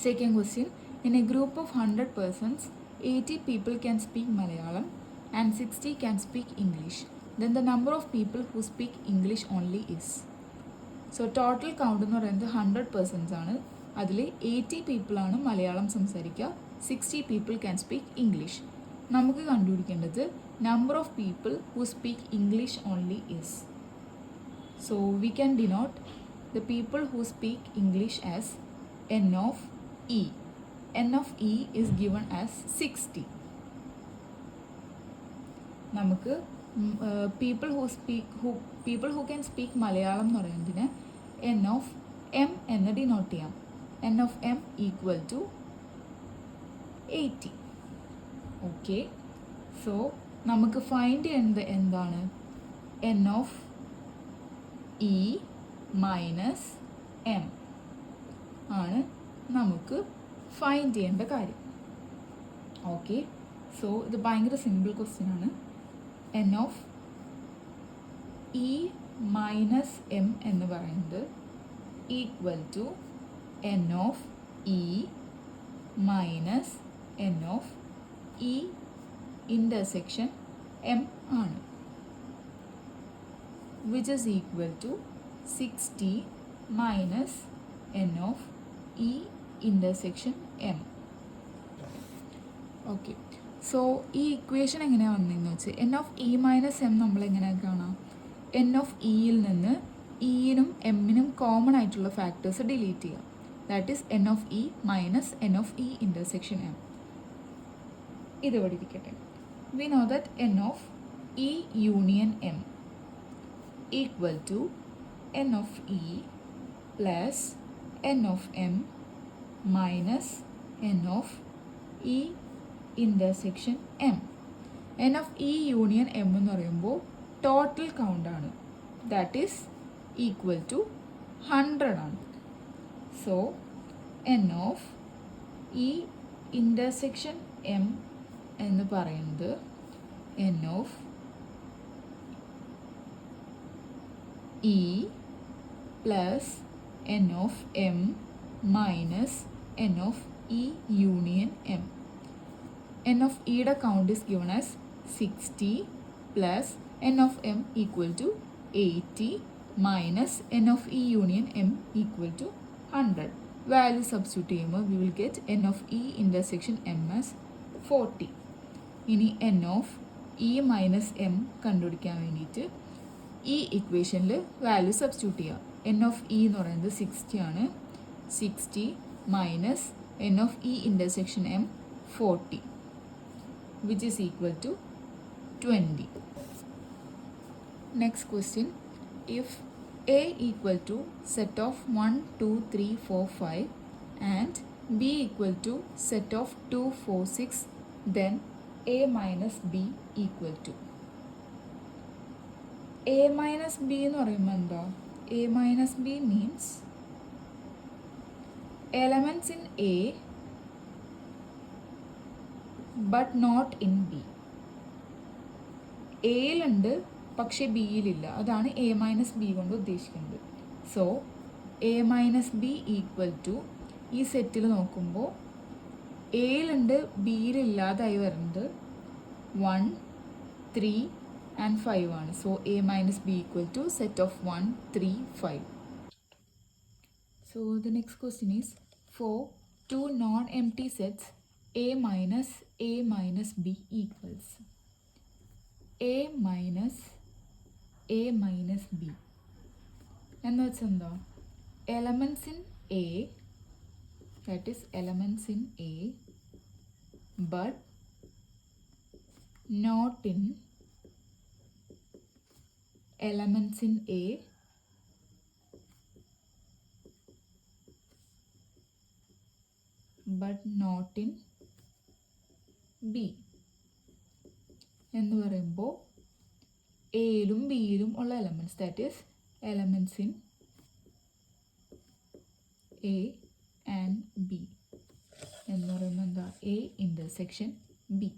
Second question, in a group of 100 persons, 80 people can speak Malayalam and 60 can speak English. Then the number of people who speak English only is. So total count എന്ന് പറയുന്നത് 100 persons ആണ്. അതിൽ 80 people ആണ് മലയാളം സംസാരിക്കുക, 60 people can speak English. നമുക്ക് കണ്ടുപിടിക്കേണ്ടത് number of people who speak English only is. So we can denote the people who speak English as N of E. N of E is given as 60. നമുക്ക് people who can speak Malayalam എന്ന് പറയുന്നതിന് N of M എന്ന് denote ചെയ്യാം. N of M equal to 80. Okay, so നമുക്ക് find ചെയ്യേണ്ടത് എന്താണ്? N of E minus M ആണ് നമുക്ക് ഫൈൻഡ് ചെയ്യേണ്ട കാര്യം. ഓക്കെ, സോ ഇത് ഭയങ്കര സിമ്പിൾ ക്വസ്റ്റ്യൻ ആണ്. N of E minus M എന്ന് പറയുന്നത് equal to N of E minus N of E intersection M ആണ്, which is equal to 60 minus N of E intersection M. Okay, so ഈ equation എങ്ങനെയാണ് വന്നതെന്ന് വെച്ചാൽ N of E minus M നമ്മളെങ്ങനെ കാണാം? N of Eയിൽ നിന്ന് ഇനും എമ്മിനും common ആയിട്ടുള്ള ഫാക്ടേഴ്സ് ഡിലീറ്റ് ചെയ്യാം. That is N of E minus N of E intersection M. ഇത് ഇവിടെ ഇരിക്കട്ടെ. We know that N of E union M equal to N of E plus N of M minus N of E intersection M. N of E union M എന്ന് പറയുമ്പോൾ total count ആണ്, that is equal to 100 ആണ്. So N of E intersection M എന്ന് പറയുന്നത് N of E plus N of M minus N of E union M. N of Eയുടെ count is given as 60 plus N of M equal to 80 minus N of E union M equal to 100. Value substitute ചെയ്യുമ്പോൾ we will get N of E intersection M as 40. ഇനി N of E minus M കണ്ടുപിടിക്കാൻ വേണ്ടിയിട്ട് ഈ ഇക്വേഷനിൽ value substitute ചെയ്യുക. N of E എന്ന് പറയുന്നത് 60 ആണ്. 60 minus N of E intersection M 40, which is equal to 20. Next question, if A equal to set of 1, 2, 3, 4, 5 and B equal to set of 2, 4, 6, then A minus B equal to. A minus B എന്ന് പറയുമ്പോൾ എന്താ? A minus B means elements in A but not in B. എയിലുണ്ട് പക്ഷേ ബിയിലില്ല, അതാണ് A minus B കൊണ്ട് ഉദ്ദേശിക്കുന്നത്. So A minus B equal to ഈ സെറ്റിൽ നോക്കുമ്പോൾ എയിലുണ്ട് ബിയിലില്ലാതായി വരുന്നത് 1, 3 and 5 ആണ്. So A minus B equal to set of 1, 3, 5. So the next question is, for two non-empty sets A minus B equals A minus B എന്ന് വെച്ചാൽ എന്താ? elements in A, that is elements in A but not in elements in A but not in B എന്ന് പറയുമ്പോൾ എയിലും ബിയിലും ഉള്ള elements, that is elements in A and B എന്ന് പറയുമ്പോൾ എന്താ? A intersection B.